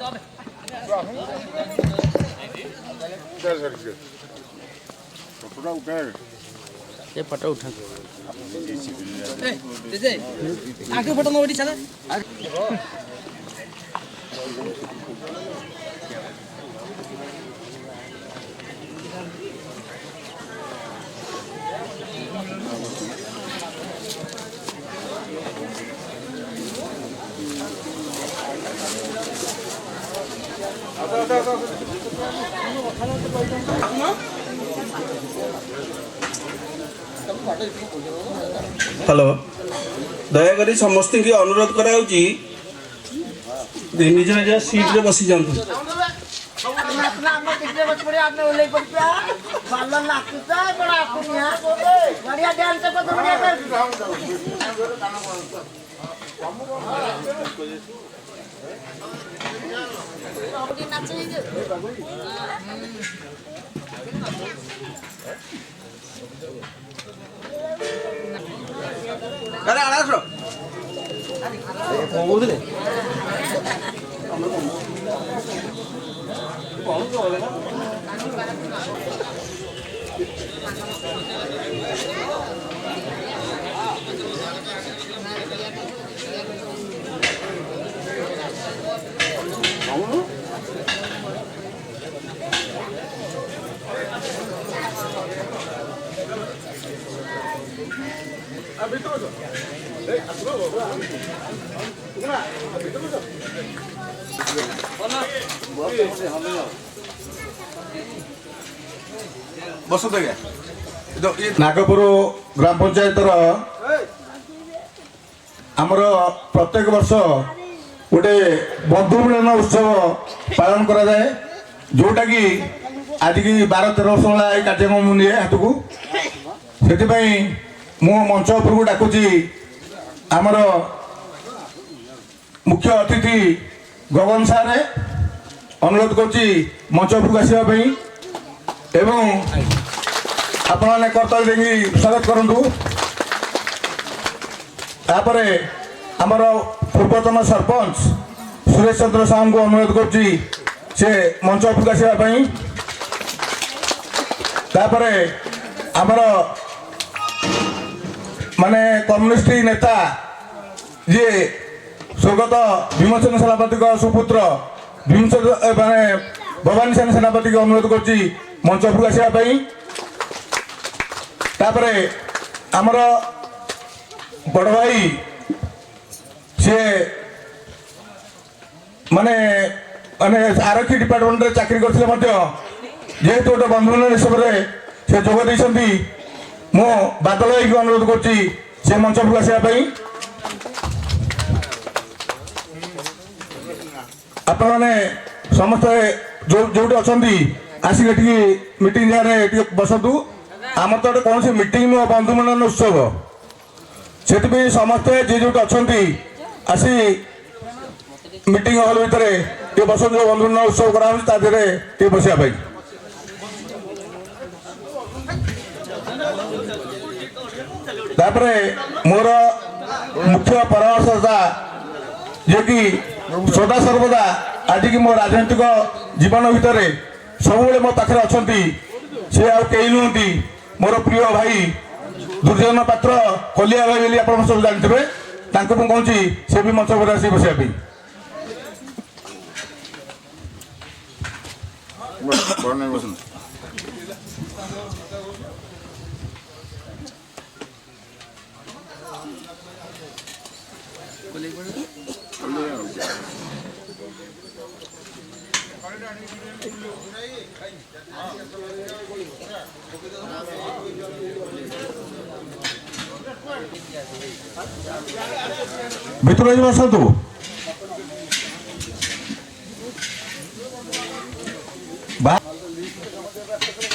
ये फोटो उठा आगे फोटो नोड़ी चला हेलो दयाक समस्त की अनुरोध कराऊँ निज निज सीट रे बसी जातु बस नागपुर ग्राम पंचायत आमर प्रत्येक वर्ष गोटे बंधु मिलन उत्सव पालन करा जाए जोटा कि आज की 12-13 वर्ष वाला कार्यक्रम निए हाथ को से मु मंच उपर को डाकुची आमर मुख्य अतिथि गगन सार अनुरोध करुच्ची मंच उपर आसवाई एवं आपण मैंने कर्तव्य देखिए स्वागत करूँ। तापरे आमर पूर्वतन सरपंच सुरेश चंद्र साहू को अनुरोध करुच्ची से मंच उपर आसवाई। तापरे आमर माने कम्युनिस्ट नेता जी स्वर्गत भीमसेन सेनापति सुपुत्र भीमसेन माने भवानी सेन सेनापति को अनुरोध करुच्ची मंच उपर आसवाई। तापरे आमर बड़ भाई सी माने माने आरक्षी डिपार्टमेंट में चाकरी करते जेहेतु गोटे बंधुमिलन हिसाब से जोग देती मु बादल भाई को अनुरोध करुच्ची से मंच उपर आसवाई। आपण मैंने समस्ते जो अच्छा आसिक मीटिंग जगह बसतु आमर तो कौन सी मीटिंग नुह बंधु मिलन उत्सव से समस्ते जी जो अच्छा आसी मीटिंग हॉल भितर बस जो बंधु मिलन उत्सव करा बसाई। तापरे मोर मुख्य परामर्शदाता जे कि सदा सर्वदा आज की मो राजनीतिक जीवन भितर सब मो पाखे अच्छा सी आई नुहति मोर प्रिय भाई दुर्योधन पात्र कलिया भाई बोली आप सब जानते कहूँ से भी मंच पर आस बसाई। भितर बसतु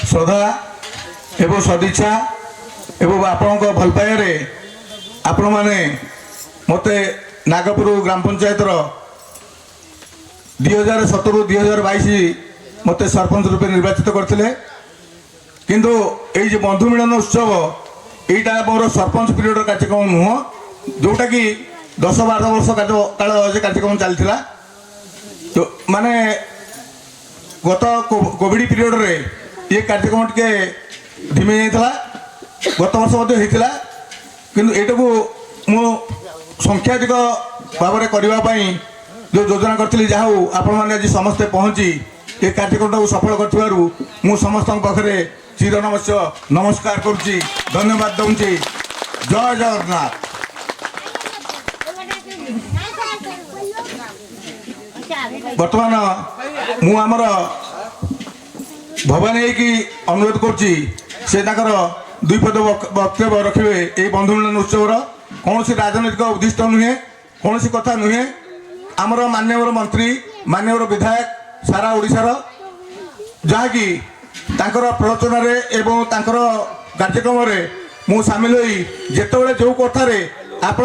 श्रद्धा एवं सदिच्छा एवं आपण भल पाइबारे आपण मैंने मते नागपुर ग्राम पंचायत 2017-2022 मते सरपंच रूपे निर्वाचित करते किंतु ये बंधु मिलन उत्सव यहीटा मोर सरपंच पीरियड कार्यक्रम नुह जोटा कि 10-12 वर्ष काल कार्यक्रम चलता तो माने गत कोविड पीरियड रे ये कार्यक्रम टिके धिमे जाइतला गत वर्ष मध्य होइतला किंतु एटाको मु संख्याधिक भाव में करने जो योजना करी जहाँ आपण मैंने आज समस्ते पहुँची ये कार्यक्रम सफल कर समस्त पाखे चिर नमस्कार करुच्ची धन्यवाद दूसरी जय जगन्नाथ। बर्तमान मु आमर भवानी की अनुरोध करुच्ची से दुई पद वक्तव्य रखिए ये बंधु मिलन उत्सव कौन सी राजनैतिक उद्दिष्ट नुहे कौन सी कथा नुहे आमर माननीय मंत्री माननीय विधायक सारा ओडिशार जहाँकि प्रवचन एवं कार्यक्रम मु सामिल होई जेतेबेले जो कथार आपण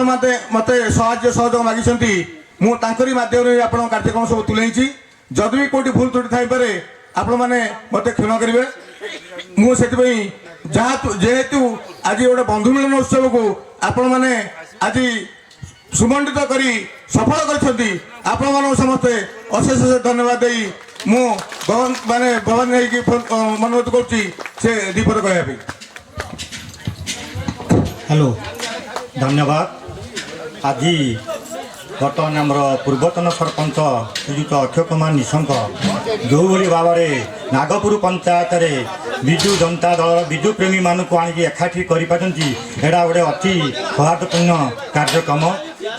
मत साहाय्य सहयोग मागी मुझे माध्यम आप कार्यक्रम सब तुले जदि भी कौटी भूल त्रुटि थाई पारे आपण मैंने मत क्षमा करेंगे मुझे जेहेतु आज गोटे बंधु मिलन उत्सव को आपण मैंने आज सुमंडित करी सफल करछंती आपण मान समस्ते अशेष धन्यवाद दे मु माने भवन नहीं कि अनुरोध करछि से दीपद कहया पे। हेलो धन्यवाद। आज बर्तमान आमर पूर्वतन सरपंच श्रीजुत अक्षय कुमार निशंक जो भाई भाव में नागपुर पंचायत विजु जनता दल विजु प्रेमी मानक आनिक एकाठी करा गोटे अति सौहार्दपूर्ण कार्यक्रम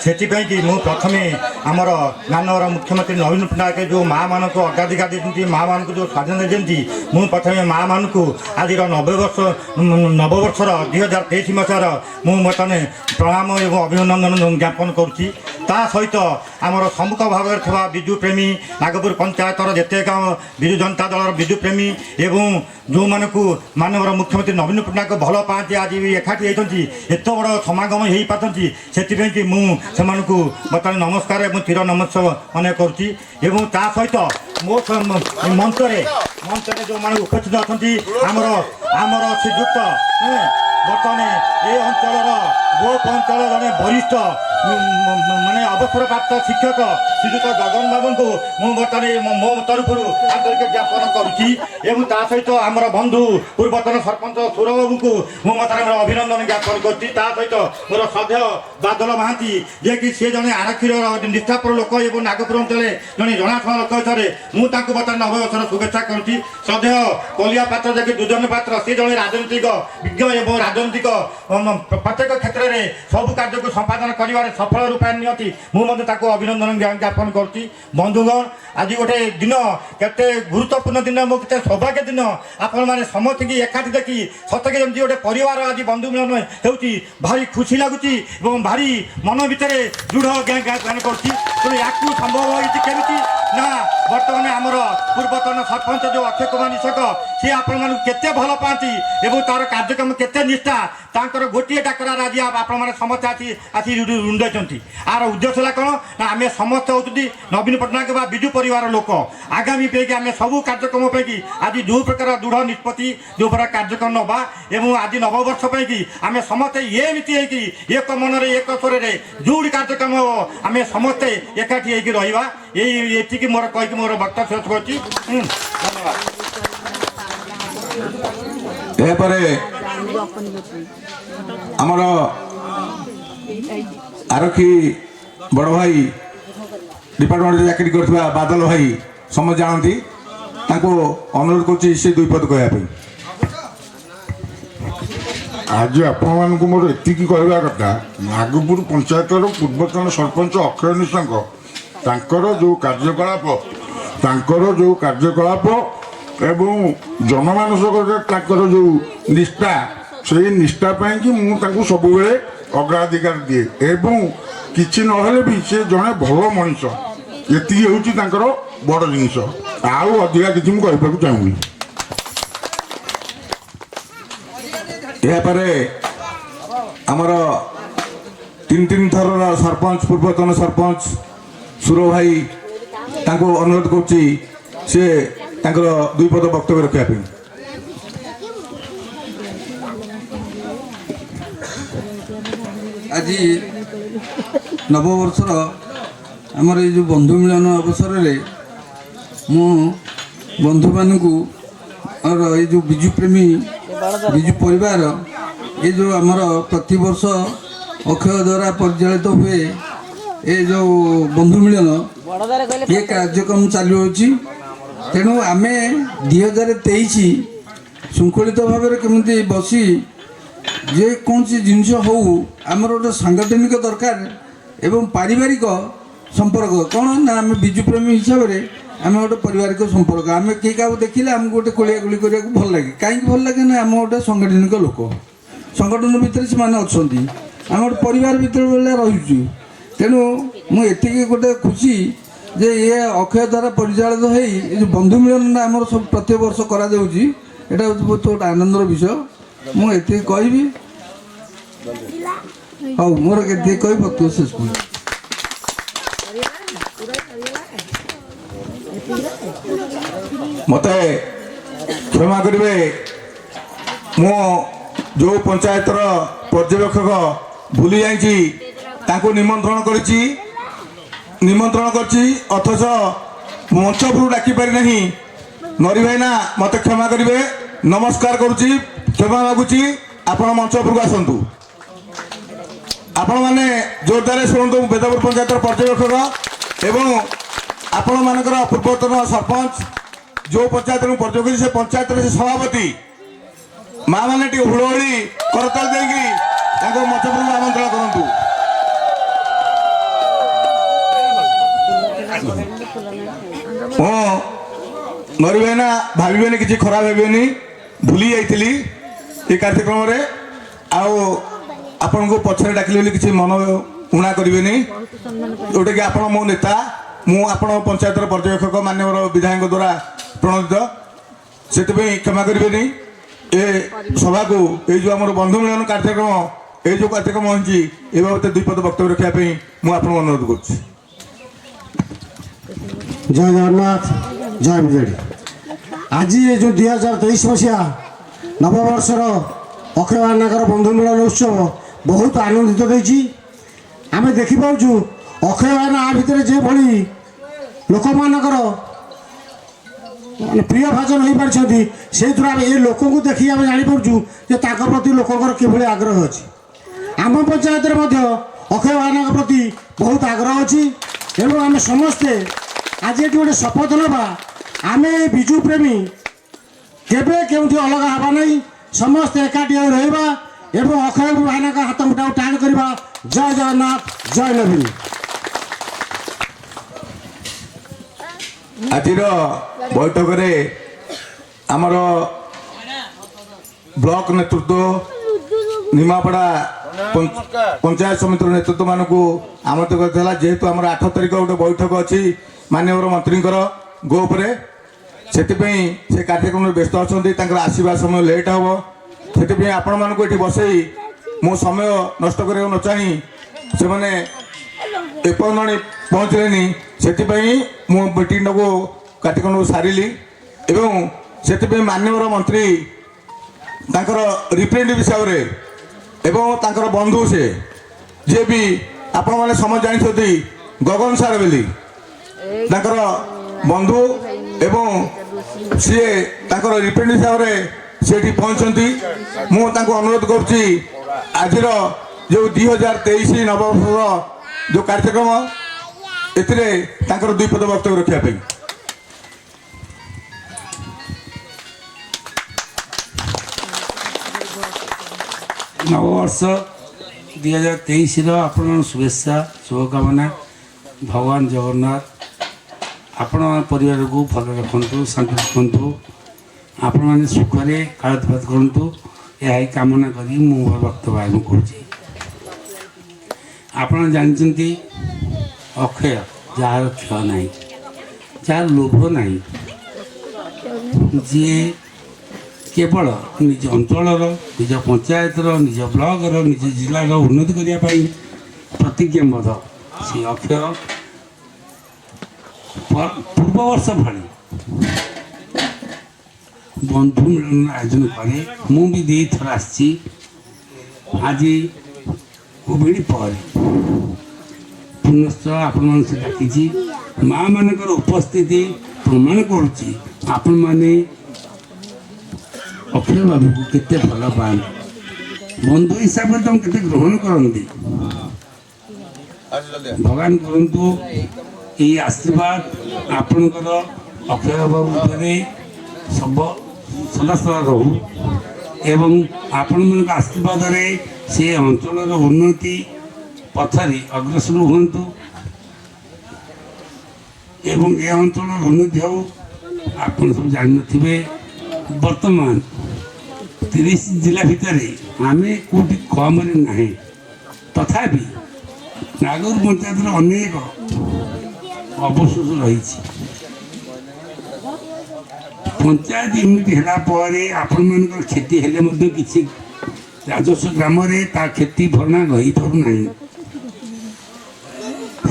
से प्रथमे आमर मानवर मुख्यमंत्री नवीन पट्टनायक जो माँ मान को अग्राधिकार देती माँ मान को जो स्वाधीनता देती मुझे प्रथम माँ मान को आज नववर्षर 2023 मसीहार मुझे प्रणाम एवं अभिनंदन ज्ञापन करुच्ची ता सहित आमर सम्मुख भाव में थोड़ा विजु प्रेमी नागपुर पंचायतर जिते विजु जनता दल विजु प्रेमी एवं जो मानक मानवर मुख्यमंत्री नवीन पट्टनायक भल पाती आज भी एकाठी होती एत बड़ समागम हो पारती से बर्तमान नमस्कार और चिर नमस्कार मन करुच्ची सहित मो मंचरे जो मान उपस्थित अच्छा आमर आमर श्रीजुक्त बर्तमान ये अंचल गोप अंचल जड़े वरिष्ठ माने अवसरप्राप्त शिक्षक श्रीजुत गगन बाबू को बर्तमान मो तरफ आंतरिक ज्ञापन करुच्ची सहित आमर बंधु पूर्वतन सरपंच सुर बाबू को मुझे अभिनंदन ज्ञापन करुच्ची सहित मोर श्रद्धेय बादल महांती जे कि सी जड़े आरक्षीर निष्ठापुर लोक और नागपुर अंचल जड़े जनाशुना लोक हिसाब से मुझे बर्तमान नववर्षर शुभेच्छा करुच्ची श्रद्धेय कलिया पात्र जे कि दुर्जन पात्र सी जड़े राजनीतिक विज्ञ और राजनीतिक प्रत्येक क्षेत्र में सब कार्य को संपादन कर सफल रूपायन नियति मुझे अभिनंदन ज्ञापन करुच्ची। बंधुगण आज गोटे दिन केते गुरुत्वपूर्ण दिन के सौभाग्य दिन आपण मैंने समस्त की एकाठी देखी सतके जमी गोटे परिवार आज बंधु मिलन होती भारी खुशी लगुच भारी मन भितर दृढ़ ज्ञान करुच्ची तेणु या संभव होती ना बर्तमान आमर पूर्वतन सरपंच जो अक्षय कुमार निशंक सी आपण मानक केते भल पाती एवं तार कार्यक्रम केते निष्ठा तांकर गोटे डाकरा आज आपण मैंने समस्त आसी रुंडी आर उद्देश्य है कौन ना आम समस्त होती नवीन पट्टनायक बा विजु परिवार लोक आगामी पे आम सबू कार्यक्रम पे आज जो प्रकार दृढ़ निष्पत्ति जो प्रकार कार्यक्रम नवा एवं आज नववर्ष पे आम समस्ते ये मीति एक मन एक स्वर जोड़ी कार्यक्रम आम समस्ते एकाठी रहा ये मोर कहीकि मोर वक्तव्य शेष कर धन्यवाद। आमर आरक्षी बड़ भाई डिपार्टमेंट चाकरी कर बादल भाई समझ जानती अनुरोध कर दुई पद कहवाई। आज आपण मोर एति कहवा कथा नागपुर पंचायतर पूर्वतन सरपंच अक्षय निशंक तांकर जो कार्यकलाप एवं जनमानस जो निष्ठा से निष्ठा कि मुझे सब अग्राधिकार दिए एवं किसी नहले भी से जड़े भल मनीष ये हूँ बड़ जिनस आउ अधिका किसी मुझे चाहूँगी। यापर आमर तीन थर सरपंच पूर्वतन सरपंच सुर भाई अनुरोध करुच्ची से दुई पद वक्तव्य रखापी। आज नववर्षर आमर ये जो बंधु मिलन अवसर में ମୁଁ ବନ୍ଧୁମାନଙ୍କୁ ଏଇ ଯେଉଁ ବିଜୁ ପ୍ରେମୀ ବିଜୁ ପରିବାର ଏ ଯେଉଁ ଆମର ପ୍ରତିବର୍ଷ ଅକ୍ଷୟ ଦ୍ୱାରା ପରିଚାଳିତ ହୁଏ ଏ ଯେଉଁ ବନ୍ଧୁ ମିଳନ ଏ କାର୍ଯ୍ୟକ୍ରମ ଚାଲୁଅଛି। ତେଣୁ ଆମେ 2023 ଶୃଙ୍ଖଳିତ ଭାବରେ କେମିତି ବସି ଯେକୌଣସି ଜିନିଷ ହଉ ଆମର ଗୋଟେ ସାଂଗଠନିକ ଦରକାର ଏବଂ ପାରିବାରିକ ସମ୍ପର୍କ କ'ଣ ନା ଆମେ ବିଜୁ ପ୍ରେମୀ ହିସାବରେ ଆମେ ଗୋଟେ ପାରିବାରିକ ସମ୍ପର୍କ ଆମେ କେହି କାହାକୁ ଦେଖିଲେ ଆମକୁ ଗୋଟେ କୋଳିଆ କୋଳି କରିବାକୁ ଭଲ ଲାଗେ। କାହିଁକି ଭଲ ଲାଗେ ନା ଆମ ଗୋଟେ ସାଂଗଠନିକ ଲୋକ ସଂଗଠନ ଭିତରେ ସେମାନେ ଅଛନ୍ତି ଆମେ ଗୋଟେ ପରିବାର ଭିତରେ ଭଳିଆ ରହିଛୁ। ତେଣୁ ମୁଁ ଏତିକି ଗୋଟେ ଖୁସି ଯେ ଏ ଅକ୍ଷୟ ଦ୍ୱାରା ପରିଚାଳିତ ହେଇ ଏ ଯେଉଁ ବନ୍ଧୁ ମିଳନଟା ଆମର ସବୁ ପ୍ରତ୍ୟେକ ବର୍ଷ କରାଯାଉଛି ଏଇଟା ହେଉଛି ବହୁତ ଗୋଟେ ଆନନ୍ଦର ବିଷୟ। ମୁଁ ଏତିକି କହିବି। ହଉ ମୋର ଏତିକି କହି ବକ୍ତବ୍ୟ ଶେଷ କରୁଛି। ମୋତେ କ୍ଷମା କରିବେ, ମୁଁ ଯେଉଁ ପଞ୍ଚାୟତର ପର୍ଯ୍ୟବେକ୍ଷକ ଭୁଲି ଯାଇଛି ତାଙ୍କୁ ନିମନ୍ତ୍ରଣ କରିଛି ଅଥଚ ମଞ୍ଚ ଉପରୁ ଡାକିପାରି ନାହିଁ। ନରି ଭାଇନା ମୋତେ କ୍ଷମା କରିବେ, ନମସ୍କାର କରୁଛି, କ୍ଷମା ମାଗୁଛି, ଆପଣ ମଞ୍ଚ ଉପରକୁ ଆସନ୍ତୁ। ଆପଣମାନେ ଜୋରଦାର ଶୁଣନ୍ତୁ। ବେଦପୁର ପଞ୍ଚାୟତର ପର୍ଯ୍ୟବେକ୍ଷକ ଏବଂ ଆପଣମାନଙ୍କର ପୂର୍ବତନ ସରପଞ୍ଚ ଯେଉଁ ପଞ୍ଚାୟତରେ ମୁଁ ପର୍ଯ୍ୟବେକ୍ଷକ ସେ ପଞ୍ଚାୟତର ସେ ସଭାପତି ମା' ମାନେ ଟିକେ ହୁଳହୁଳି କରତାଳି ଦେଇକି ତାଙ୍କ ମଞ୍ଚ ଉପରକୁ ଆମନ୍ତ୍ରଣ କରନ୍ତୁ। ମୁଁ ନରି ଭାଇନା ଭାବିବେନି, କିଛି ଖରାପ ଭାବିବେନି, ଭୁଲି ଯାଇଥିଲି ଏ କାର୍ଯ୍ୟକ୍ରମରେ। ଆଉ ଆପଣଙ୍କୁ ପଛରେ ଡାକିଲି ବୋଲି କିଛି ମନ ଉଣା କରିବେନି। ଯେଉଁଟାକି ଆପଣ ମୋ ନେତା, ମୁଁ ଆପଣଙ୍କ ପଞ୍ଚାୟତର ପର୍ଯ୍ୟବେକ୍ଷକ ମାନ୍ୟବର ବିଧାୟକଙ୍କ ଦ୍ୱାରା ପ୍ରଣୋଦିତ, ସେଥିପାଇଁ କ୍ଷମା କରିବେନି। ଏ ସଭାକୁ ଏଇ ଯେଉଁ ଆମର ବନ୍ଧୁ ମିଳନ କାର୍ଯ୍ୟକ୍ରମ ଏଇ ଯେଉଁ କାର୍ଯ୍ୟକ୍ରମ ହୋଇଛି ଏ ବାବଦରେ 2 ପଦ ବକ୍ତବ୍ୟ ରଖିବା ପାଇଁ ମୁଁ ଆପଣଙ୍କୁ ଅନୁରୋଧ କରୁଛି। ଜୟ ଜଗନ୍ନାଥ, ଜୟ ବିଜେଡ଼ି। ଆଜି ଏ ଯେଉଁ 2023 ମସିହା ନବବର୍ଷର ଅକ୍ଷୟ ଭାଇନାଙ୍କର ବନ୍ଧୁ ମିଳନ ଉତ୍ସବ ବହୁତ ଆନନ୍ଦିତ ଦେଇଛି। ଆମେ ଦେଖିପାରୁଛୁ ଅକ୍ଷୟ ଭାଇନା ଆ ଭିତରେ ଯେଭଳି ଲୋକମାନଙ୍କର ପ୍ରିୟ ଭାଜନ ହୋଇପାରିଛନ୍ତି ସେଇଥିରୁ ଆମେ ଏ ଲୋକଙ୍କୁ ଦେଖି ଆମେ ଜାଣିପାରୁଛୁ ଯେ ତାଙ୍କ ପ୍ରତି ଲୋକଙ୍କର କିଭଳି ଆଗ୍ରହ ଅଛି। ଆମ ପଞ୍ଚାୟତରେ ମଧ୍ୟ ଅକ୍ଷୟ ଭାଇନାଙ୍କ ପ୍ରତି ବହୁତ ଆଗ୍ରହ ଅଛି ଏବଂ ଆମେ ସମସ୍ତେ ଆଜି ଏଠି ଗୋଟେ ଶପଥ ନେବା, ଆମେ ବିଜୁ ପ୍ରେମୀ କେବେ କେଉଁଠି ଅଲଗା ହେବା ନାହିଁ, ସମସ୍ତେ ଏକାଠି ହୋଇ ରହିବା ଏବଂ ଅକ୍ଷୟ ଭାଇନାଙ୍କ ହାତ ମୁଠାକୁ ଟାଣ କରିବା। ଜୟ ଜଗନ୍ନାଥ, ଜୟ ନବୀନ। ଆଜିର ବୈଠକରେ ଆମର ବ୍ଲକ ନେତୃତ୍ୱ, ନିମାପଡ଼ା ପଞ୍ଚାୟତ ସମିତିର ନେତୃତ୍ୱମାନଙ୍କୁ ଆମନ୍ତ୍ରିତ କରିଥିଲା। ଯେହେତୁ ଆମର 8 ତାରିଖ ଗୋଟେ ବୈଠକ ଅଛି ମାନ୍ୟବର ମନ୍ତ୍ରୀଙ୍କର ଗୋ ଉପରେ, ସେଥିପାଇଁ ସେ କାର୍ଯ୍ୟକ୍ରମରେ ବ୍ୟସ୍ତ ଅଛନ୍ତି, ତାଙ୍କର ଆସିବା ସମୟ ଲେଟ୍ ହେବ। ସେଥିପାଇଁ ଆପଣମାନଙ୍କୁ ଏଠି ବସେଇ ମୁଁ ସମୟ ନଷ୍ଟ କରିବାକୁ ନ ଚାହିଁ ସେମାନେ ଏପର୍ଯ୍ୟନ୍ତ ପହଞ୍ଚିଲେନି, ସେଥିପାଇଁ ମୁଁ ମିଟିଂଟାକୁ କାର୍ଯ୍ୟକ୍ରମକୁ ସାରିଲି ଏବଂ ସେଥିପାଇଁ ମାନ୍ୟବର ମନ୍ତ୍ରୀ ତାଙ୍କର ରିପ୍ରେଜେଣ୍ଟେଟିଭ୍ ହିସାବରେ ଏବଂ ତାଙ୍କର ବନ୍ଧୁ ସେ ଯିଏ ବି ଆପଣମାନେ ସମସ୍ତେ ଜାଣିଛନ୍ତି ଗଗନ ସାର ବୋଲି ତାଙ୍କର ବନ୍ଧୁ ଏବଂ ସିଏ ତାଙ୍କର ରିପ୍ରେଜେଣ୍ଟେଟିଭ୍ ହିସାବରେ ସେଠି ପହଞ୍ଚନ୍ତି। ମୁଁ ତାଙ୍କୁ ଅନୁରୋଧ କରୁଛି ଆଜିର ଯେଉଁ 2023 ନବବର୍ଷର ଯେଉଁ କାର୍ଯ୍ୟକ୍ରମ ଏଥିରେ ତାଙ୍କର 2 ପଦ ବକ୍ତବ୍ୟ ରଖିବା ପାଇଁ। ନବବର୍ଷ 2023ର ଆପଣଙ୍କ ଶୁଭେଚ୍ଛା ଶୁଭକାମନା। ଭଗବାନ ଜଗନ୍ନାଥ ଆପଣ ପରିବାରକୁ ଭଲ ରଖନ୍ତୁ, ଶାନ୍ତି ରଖନ୍ତୁ, ଆପଣମାନେ ସୁଖରେ କାଳତିପାତ କରନ୍ତୁ, ଏହା ହିଁ କାମନା କରି ମୁଁ ବକ୍ତବ୍ୟ ଆରମ୍ଭ କରୁଛି। ଆପଣ ଜାଣିଛନ୍ତି ଅକ୍ଷୟ ଯାହାର କ୍ଷୟ ନାହିଁ, ଯାହାର ଲୋଭ ନାହିଁ, ଯିଏ କେବଳ ନିଜ ଅଞ୍ଚଳର, ନିଜ ପଞ୍ଚାୟତର, ନିଜ ବ୍ଲକର, ନିଜ ଜିଲ୍ଲାର ଉନ୍ନତି କରିବା ପାଇଁ ପ୍ରତିଜ୍ଞାବଦ୍ଧ। ସେ ଅକ୍ଷୟ ପୂର୍ବ ବର୍ଷ ଭଳି ବନ୍ଧୁ ମିଳନ ଆୟୋଜନ କରେ। ମୁଁ ବି 2 ଥର ଆସିଛି। ଆଜି କୋଭିଡ଼ ପରେ ପୁନଶ୍ଚ ଆପଣମାନଙ୍କୁ ସେ ଡାକିଛି। ମାଆ ମାନଙ୍କର ଉପସ୍ଥିତି प्रमाण करुच्ची आपण मैंने अक्षय बाबू को केते भल पाते बंधु हिसाब से तुम केते ग्रहण करती भगवान करतु ये आशीर्वाद आपणकर अक्षय बाबू सब सदा सदा रहू एवं आपण मान आशीर्वाद से अंचल उन्नति पथरे अग्रसर हूँ एवं ए अंचल उन्नति हो आप सब जानते वर्तमान 30 जिला भितर आम कौटी कम ना तथापि नागौर पंचायत अनेक अवशेष रही पंचायत यूनिट है आपण मान क्षति हेले किसी राजस्व ग्राम क्षति भरणा गई पारना